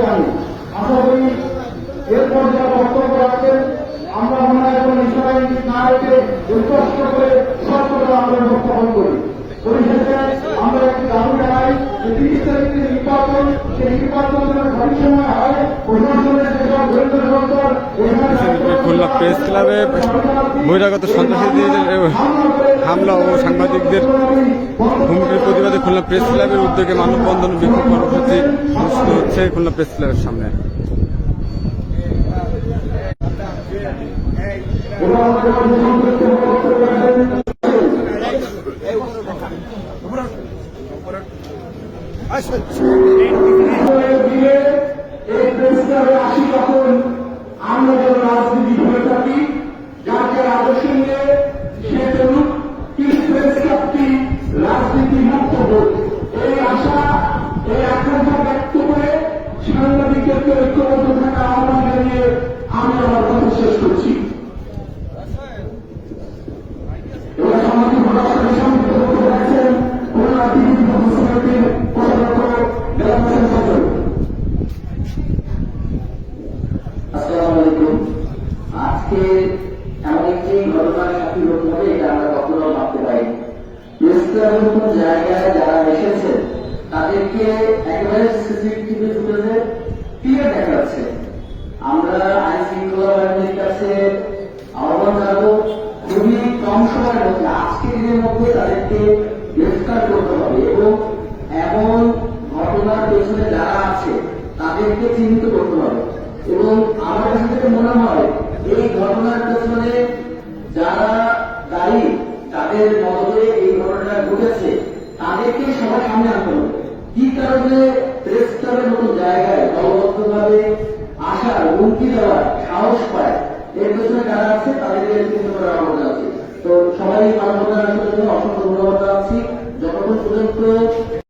জানি। আশা করি এরপর যারা বক্তব্য রাখবেন আমরা মনে হয় কোনো ইসরায়েল না রেখে স্পষ্ট করে সচেতন আমরা উপস্থাপন করি। পরিশেষে আমরা একটি দাবি জানাই যে 30 তারিখে নির্বাচন, সেই নির্বাচন যেন সঠিক সময় হয়। প্রশাসনের যেসব গোয়েন্দা সংস্থা খুলনা প্রেস ক্লাবে বহিরাগত সন্ত্রাসীদের হামলা ও সাংবাদিকদের হুমকির প্রতিবাদে খুলনা প্রেস ক্লাবের উদ্যোগে মানববন্ধন বিক্ষোভ কর্মসূচি অনুষ্ঠিত হচ্ছে খুলনা প্রেস ক্লাবের সামনে। আমরা যেন রাজনীতি করে থাকি, যাকে আদর্শ নিয়ে সে চলুক, কিন্তু প্রেস ক্লাবটি রাজনীতি মুক্ত হোক, এই আশা, এই আকাঙ্ক্ষা ব্যক্ত করে সাংবাদিকদেরকে ঐক্যবদ্ধ থাকা আহ্বান জানিয়ে আমি আমার কথা শেষ করছি। এবার সামাজিক ভাষাকে সম্পৃক্ত করতে যাচ্ছেন খুলনা টিভি সোসাইটির কোষাধ্যক্ষ বেলাল হোসেন সজল। আসসালামু আলাইকুম। আজকে এমন একটি ঘটনার সাথে হতে হবে এটা আমরা কখনো ভাবতে পারিনি। প্রেস ক্লাবের মতো জায়গায় যারা এসেছে তাদেরকে একেবারে সিসিটিভি ফুটেজে ক্লিয়ার দেখা যাচ্ছে। আমরা আইন শৃঙ্খলা বাহিনীর কাছে আহ্বান জানাবো খুবই কম সময়ের মধ্যে আজকের দিনের মধ্যে তাদেরকে গ্রেফতার করতে হবে এবং এমন ঘটনার পেছনে যারা আছে তাদেরকে চিহ্নিত করতে হবে। এবং আমার কাছে থেকে মনে হয় এই ঘটনার পেছনে যারা দায়ী, তাদের মদতে এই ঘটনাটা ঘটেছে, তাদেরকে সবার সামনে আনতে হবে। কি কারণে প্রেস ক্লাবের মতো জায়গায় দলবদ্ধভাবে আসার, হুমকি দেওয়ার সাহস পায়, এর পেছনে যারা আছে তাদেরকে চিহ্নিত করার আহ্বান আছে। তো সবাই মানবতার